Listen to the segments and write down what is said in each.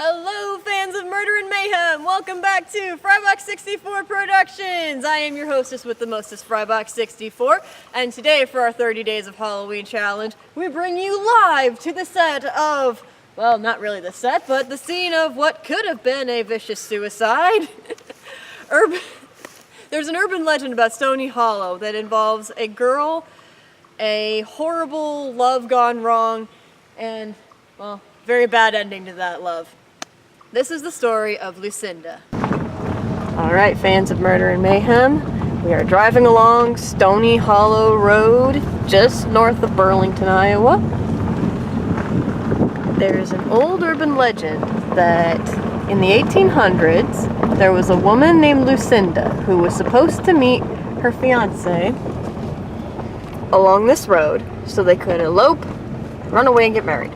Hello, fans of murder and mayhem! Welcome back to Frybox64 Productions! I am your hostess with the mostest, Frybox64, and today for our 30 Days of Halloween challenge, we bring you live to the set of, well, not really the set, but the scene of what could have been a vicious suicide. There's an urban legend about Stony Hollow that involves a girl, a horrible love gone wrong, and, well, very bad ending to that love. This is the story of Lucinda. Alright, fans of murder and mayhem, we are driving along Stony Hollow Road, just north of Burlington, Iowa. There's an old urban legend that in the 1800s, there was a woman named Lucinda who was supposed to meet her fiancé along this road so they could elope, run away, and get married.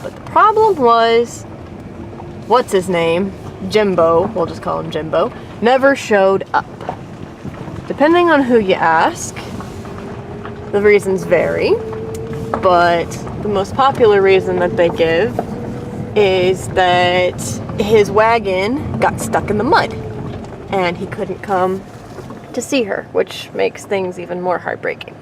But the problem was, what's his name? Jimbo, we'll just call him Jimbo, never showed up. Depending on who you ask, the reasons vary, but the most popular reason that they give is that his wagon got stuck in the mud and he couldn't come to see her, which makes things even more heartbreaking.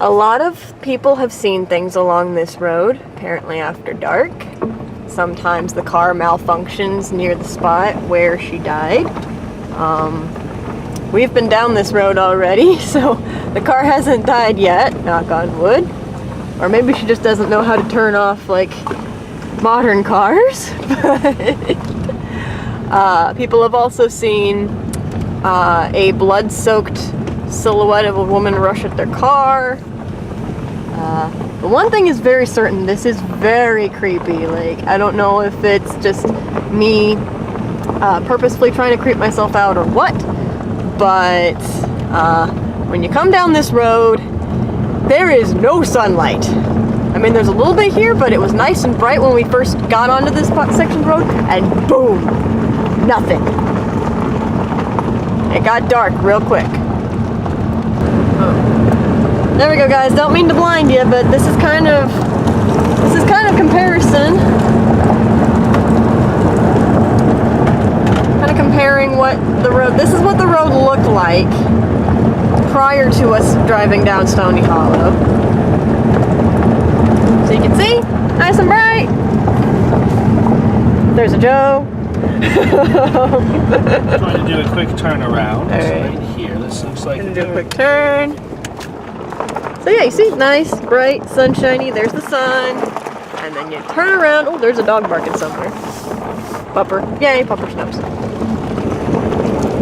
A lot of people have seen things along this road, apparently after dark. Sometimes the car malfunctions near the spot where she died. We've been down this road already, so the car hasn't died yet, knock on wood. Or maybe she just doesn't know how to turn off, like, modern cars. People have also seen a blood-soaked silhouette of a woman rush at their car. The one thing is very certain, this is very creepy. Like, I don't know if it's just me purposefully trying to creep myself out or what, but when you come down this road, there is no sunlight. I mean, there's a little bit here, but it was nice and bright when we first got onto this section of the road, and boom, nothing. It got dark real quick. There we go, guys. Don't mean to blind you, but this is kind of comparison. Kind of comparing what the road. This is what the road looked like prior to us driving down Stony Hollow. So you can see, nice and bright. There's a Joe. I'm going to do a quick turnaround. All right. Right here. This looks like Gonna do a quick turn. So yeah, you see, nice, bright, sunshiny, there's the sun, and then you turn around, oh, there's a dog barking somewhere. Pupper, yay, Pupper Snows.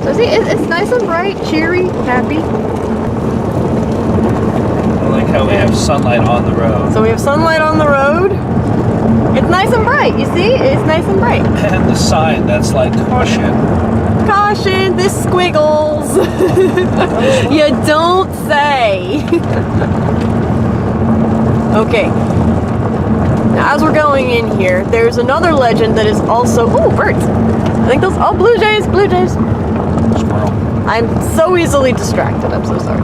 So see, it's nice and bright, cheery, happy. I like how we have sunlight on the road. So we have sunlight on the road. It's nice and bright, you see? It's nice and bright. And the sign that's like, caution. Caution, this squiggles. You don't say. Okay. Now, as we're going in here, there's another legend that is also... Oh, birds. I think those... Oh, blue jays, blue jays. Squirrel. I'm so easily distracted. I'm so sorry.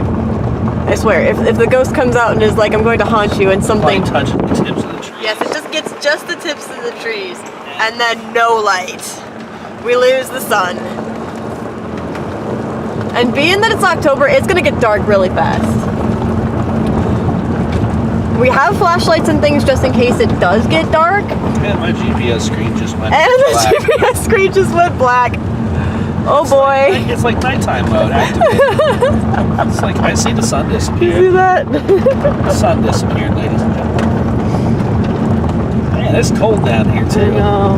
I swear, if the ghost comes out and is like, I'm going to haunt you and something... Like touching the tips of the trees. Yes, it just gets just the tips of the trees. And then no light. We lose the sun. And being that it's October, it's gonna get dark really fast. We have flashlights and things just in case it does get dark. And my GPS screen just went And the black. GPS screen just went black. Oh boy. It's like nighttime mode activated. It's like, I see the sun disappear. You see that? The sun disappeared, ladies and gentlemen. Man, it's cold down here too. I know.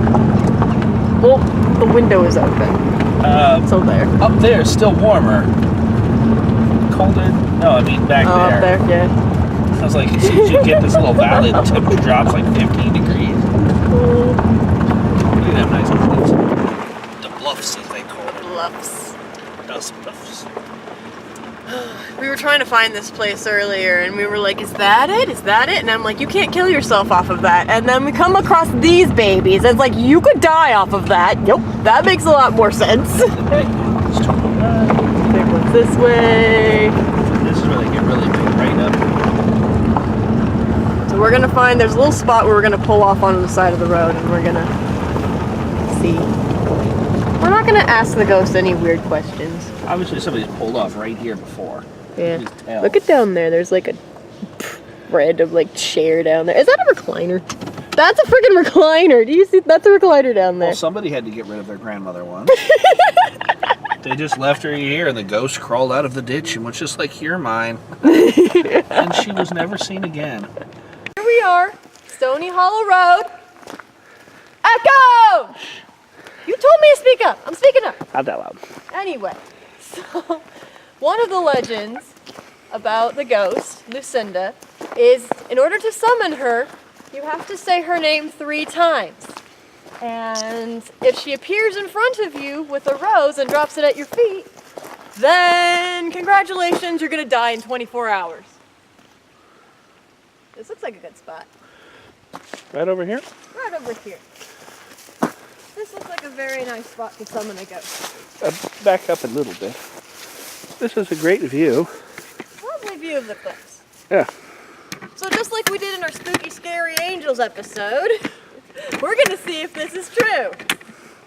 Well, the window is open. So there. Up there is still warmer. Colder? No, I mean back there. Up there, yeah. Sounds like as soon as you get this little valley, the temperature drops like 15 degrees. Look at them nice bluffs. The bluffs, as they call it. Bluffs. Those bluffs. We were trying to find this place earlier and we were like, is that it? Is that it? And I'm like, you can't kill yourself off of that. And then we come across these babies. It's like, you could die off of that. Yep, that makes a lot more sense. Big one's this way. This is really get really big right up. So we're gonna find, there's a little spot where we're gonna pull off onto the side of the road and we're gonna see. We're not gonna ask the ghost any weird questions. Obviously somebody's pulled off right here before. Yeah. Look at down there. There's like a random like chair down there. Is that a recliner? That's a freaking recliner. Do you see? That's a recliner down there. Well, somebody had to get rid of their grandmother once. They just left her here and the ghost crawled out of the ditch and was just like, "You're mine." And she was never seen again. Here we are, Stony Hollow Road. Echo! You told me to speak up. I'm speaking up. Not that loud. Anyway, so one of the legends about the ghost, Lucinda, is in order to summon her, you have to say her name 3 times. And if she appears in front of you with a rose and drops it at your feet, then congratulations, you're gonna die in 24 hours. This looks like a good spot. Right over here? Right over here. This looks like a very nice spot to summon a ghost. Back up a little bit. This is a great view. Lovely view of the place. Yeah. So just like we did in our Spooky Scary Angels episode, we're gonna see if this is true.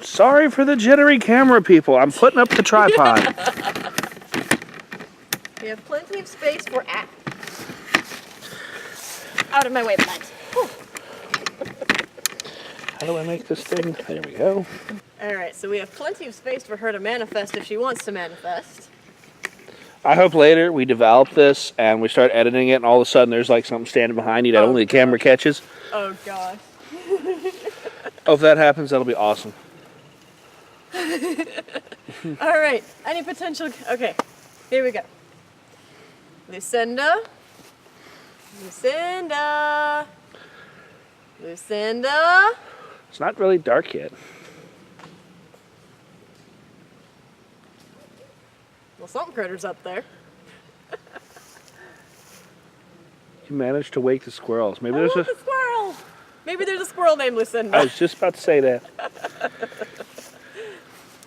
Sorry for the jittery camera, people. I'm putting up the tripod. We have plenty of space for out of my way, bud. How do I make this thing? There we go. Alright, so we have plenty of space for her to manifest if she wants to manifest. I hope later we develop this and we start editing it and all of a sudden there's like something standing behind you that only the camera catches. Oh gosh. Oh, if that happens, that'll be awesome. Alright, any potential... Okay, here we go. Lucinda. Lucinda. Lucinda. It's not really dark yet. Well, something critter's up there. You managed to wake the squirrels. Maybe I there's love the squirrel. Maybe there's a squirrel named Lucinda. I was just about to say that.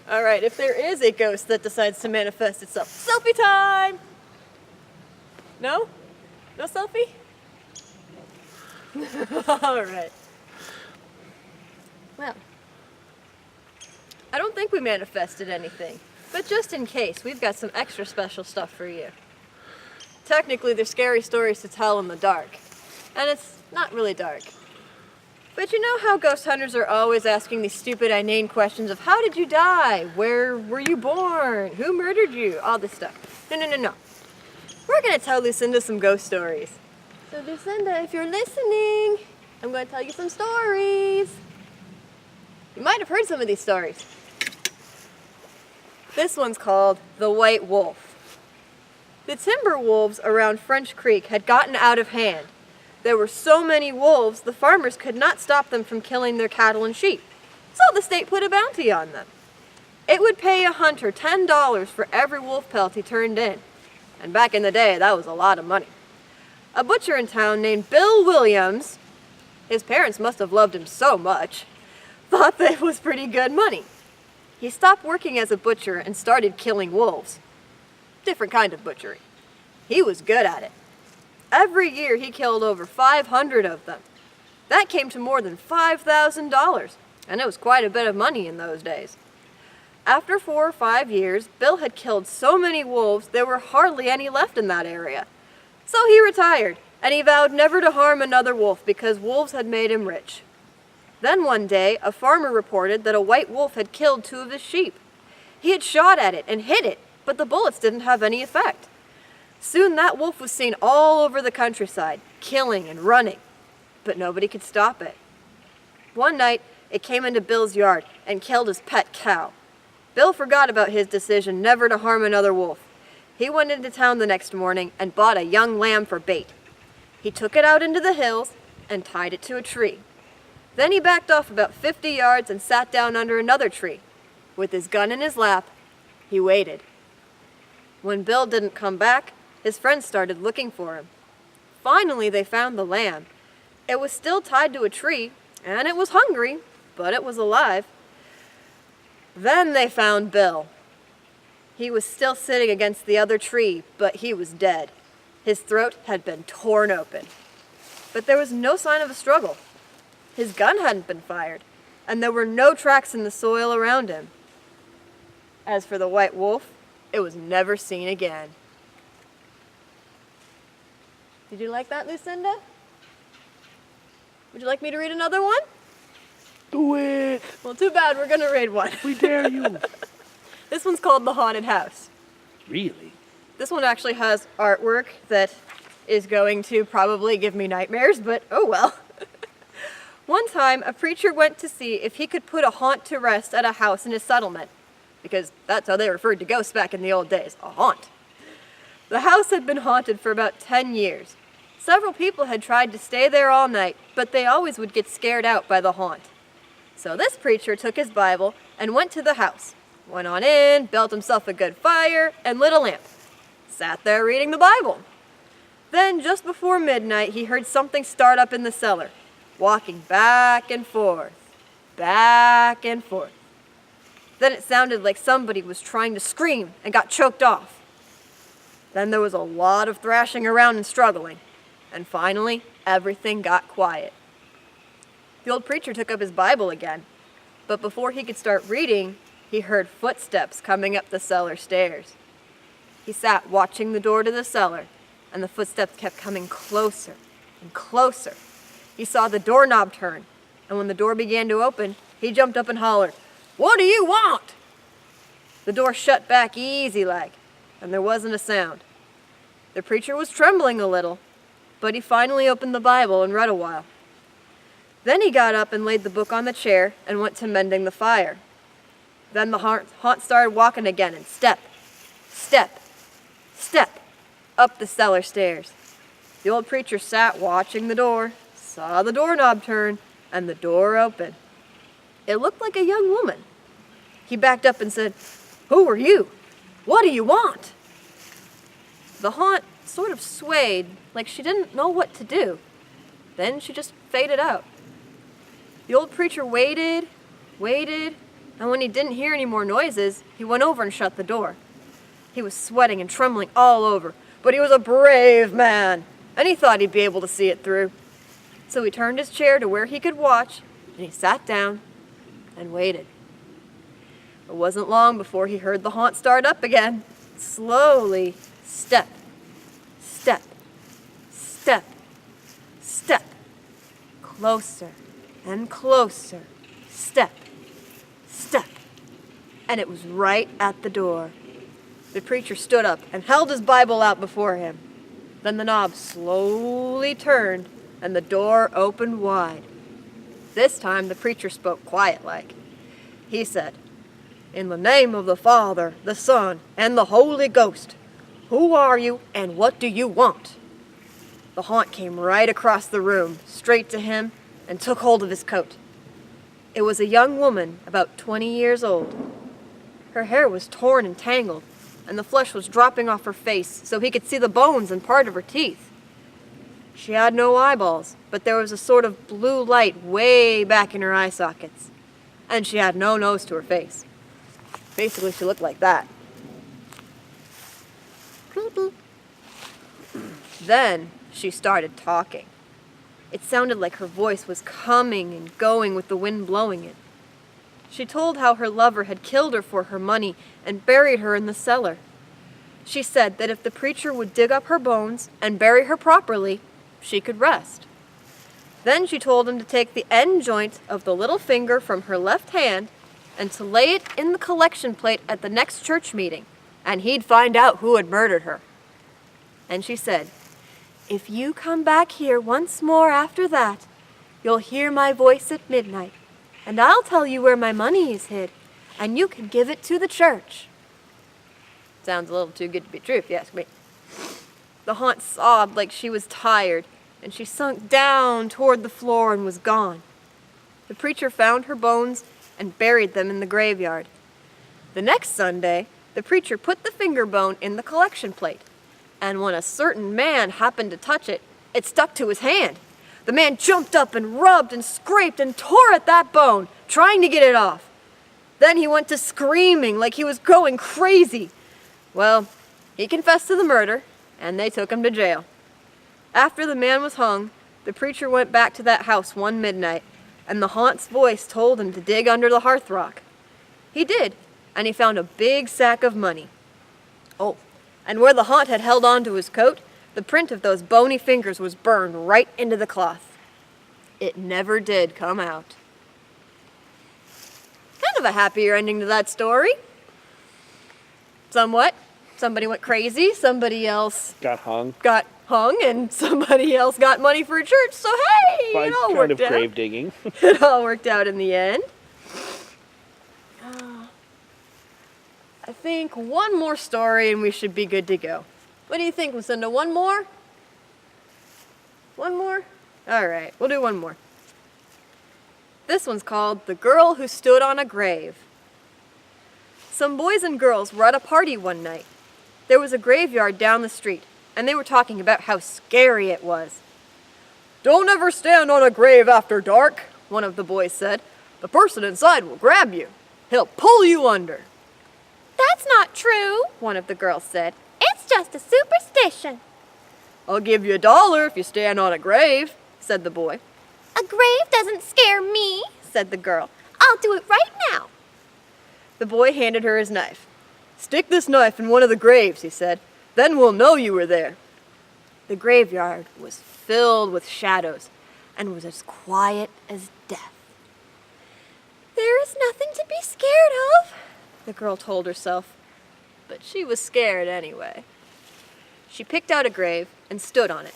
All right, if there is a ghost that decides to manifest itself, selfie time. No? No selfie? All right. Well, I don't think we manifested anything, but just in case, we've got some extra special stuff for you. Technically, they're scary stories to tell in the dark, and it's not really dark. But you know how ghost hunters are always asking these stupid, inane questions of how did you die? Where were you born? Who murdered you? All this stuff. No. We're going to tell Lucinda some ghost stories. So Lucinda, if you're listening, I'm going to tell you some stories. You might have heard some of these stories. This one's called The White Wolf. The timber wolves around French Creek had gotten out of hand. There were so many wolves, the farmers could not stop them from killing their cattle and sheep. So the state put a bounty on them. It would pay a hunter $10 for every wolf pelt he turned in. And back in the day, that was a lot of money. A butcher in town named Bill Williams, his parents must have loved him so much, thought that it was pretty good money. He stopped working as a butcher and started killing wolves. Different kind of butchery. He was good at it. Every year he killed over 500 of them. That came to more than $5,000, and it was quite a bit of money in those days. After 4 or 5 years, Bill had killed so many wolves there were hardly any left in that area. So he retired, and he vowed never to harm another wolf because wolves had made him rich. Then one day, a farmer reported that a white wolf had killed 2 of his sheep. He had shot at it and hit it, but the bullets didn't have any effect. Soon that wolf was seen all over the countryside, killing and running, but nobody could stop it. One night, it came into Bill's yard and killed his pet cow. Bill forgot about his decision never to harm another wolf. He went into town the next morning and bought a young lamb for bait. He took it out into the hills and tied it to a tree. Then he backed off about 50 yards and sat down under another tree. With his gun in his lap, he waited. When Bill didn't come back, his friends started looking for him. Finally, they found the lamb. It was still tied to a tree, and it was hungry, but it was alive. Then they found Bill. He was still sitting against the other tree, but he was dead. His throat had been torn open. but there was no sign of a struggle. His gun hadn't been fired, and there were no tracks in the soil around him. As for the white wolf, it was never seen again. Did you like that, Lucinda? Would you like me to read another one? Do it! Well, too bad, we're gonna read one. We dare you! This one's called The Haunted House. Really? This one actually has artwork that is going to probably give me nightmares, but oh well. One time, a preacher went to see if he could put a haunt to rest at a house in his settlement, because that's how they referred to ghosts back in the old days, a haunt. The house had been haunted for about 10 years. Several people had tried to stay there all night, but they always would get scared out by the haunt. So this preacher took his Bible and went to the house, went on in, built himself a good fire, and lit a lamp. Sat there reading the Bible. Then, just before midnight, he heard something start up in the cellar, walking back and forth, back and forth. Then it sounded like somebody was trying to scream and got choked off. Then there was a lot of thrashing around and struggling, and finally, everything got quiet. The old preacher took up his Bible again, but before he could start reading, he heard footsteps coming up the cellar stairs. He sat watching the door to the cellar, and the footsteps kept coming closer and closer. He saw the doorknob turn, and when the door began to open, he jumped up and hollered, "What do you want?" The door shut back easy-like, and there wasn't a sound. The preacher was trembling a little, but he finally opened the Bible and read a while. Then he got up and laid the book on the chair and went to mending the fire. Then the haunt started walking again, and step, step, step, up the cellar stairs. The old preacher sat watching the door, saw the doorknob turn, and the door open. It looked like a young woman. He backed up and said, "Who are you? What do you want?" The haunt sort of swayed, like she didn't know what to do. Then she just faded out. The old preacher waited, and when he didn't hear any more noises, he went over and shut the door. He was sweating and trembling all over, but he was a brave man, and he thought he'd be able to see it through. So he turned his chair to where he could watch, and he sat down and waited. It wasn't long before he heard the haunt start up again. Slowly, step, step, step, step. Closer and closer, step, step. And it was right at the door. The preacher stood up and held his Bible out before him. Then the knob slowly turned and the door opened wide. This time the preacher spoke quiet-like. He said, "In the name of the Father, the Son, and the Holy Ghost, who are you and what do you want?" The haunt came right across the room, straight to him, and took hold of his coat. It was a young woman, about 20 years old. Her hair was torn and tangled, and the flesh was dropping off her face so he could see the bones and part of her teeth. She had no eyeballs, but there was a sort of blue light way back in her eye sockets, and she had no nose to her face. Basically, she looked like that. Then she started talking. It sounded like her voice was coming and going with the wind blowing it. She told how her lover had killed her for her money and buried her in the cellar. She said that if the preacher would dig up her bones and bury her properly, she could rest. Then she told him to take the end joint of the little finger from her left hand and to lay it in the collection plate at the next church meeting, and he'd find out who had murdered her. And she said, "If you come back here once more after that, you'll hear my voice at midnight, and I'll tell you where my money is hid, and you can give it to the church." Sounds a little too good to be true, if you ask me. The haunt sobbed like she was tired, and she sunk down toward the floor and was gone. The preacher found her bones and buried them in the graveyard. The next Sunday, the preacher put the finger bone in the collection plate, and when a certain man happened to touch it, it stuck to his hand. The man jumped up and rubbed and scraped and tore at that bone, trying to get it off. Then he went to screaming like he was going crazy. Well, he confessed to the murder, and they took him to jail. After the man was hung, the preacher went back to that house one midnight, and the haunt's voice told him to dig under the hearthrug. He did, and he found a big sack of money. Oh, and where the haunt had held on to his coat, the print of those bony fingers was burned right into the cloth. It never did come out. Kind of a happier ending to that story. Somewhat. Somebody went crazy, somebody else Got hung. got hung, and somebody else got money for a church, so hey, By it all kind worked of out. grave digging. It all worked out in the end. I think one more story and we should be good to go. What do you think, Lucinda? One more? One more? All right, we'll do one more. This one's called The Girl Who Stood on a Grave. Some boys and girls were at a party one night. There was a graveyard down the street, and they were talking about how scary it was. "Don't ever stand on a grave after dark," one of the boys said. "The person inside will grab you. He'll pull you under." "That's not true," one of the girls said. "It's just a superstition." "I'll give you $1 if you stand on a grave," said the boy. "A grave doesn't scare me," said the girl. "I'll do it right now." The boy handed her his knife. "Stick this knife in one of the graves," he said. "Then we'll know you were there." The graveyard was filled with shadows and was as quiet as death. "There is nothing to be scared of," the girl told herself, but she was scared anyway. She picked out a grave and stood on it.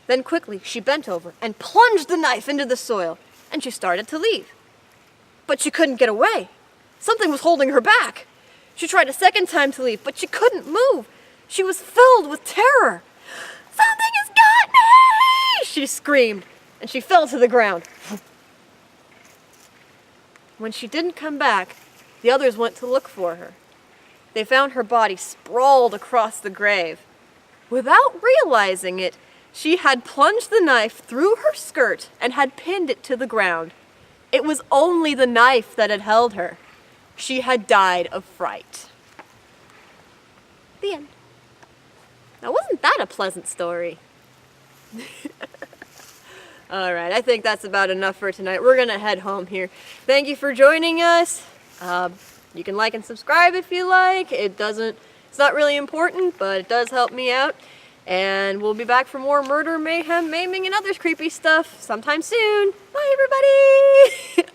Then quickly she bent over and plunged the knife into the soil, and she started to leave. But she couldn't get away. Something was holding her back. She tried a second time to leave, but she couldn't move. She was filled with terror. "Something has got me!" she screamed, and she fell to the ground. When she didn't come back, the others went to look for her. They found her body sprawled across the grave. Without realizing it, she had plunged the knife through her skirt and had pinned it to the ground. It was only the knife that had held her. She had died of fright. The end. Now, wasn't that a pleasant story? All right, I think that's about enough for tonight. We're going to head home here. Thank you for joining us. You can like and subscribe if you like. It's not really important, but it does help me out. And we'll be back for more murder, mayhem, maiming, and other creepy stuff sometime soon. Bye, everybody!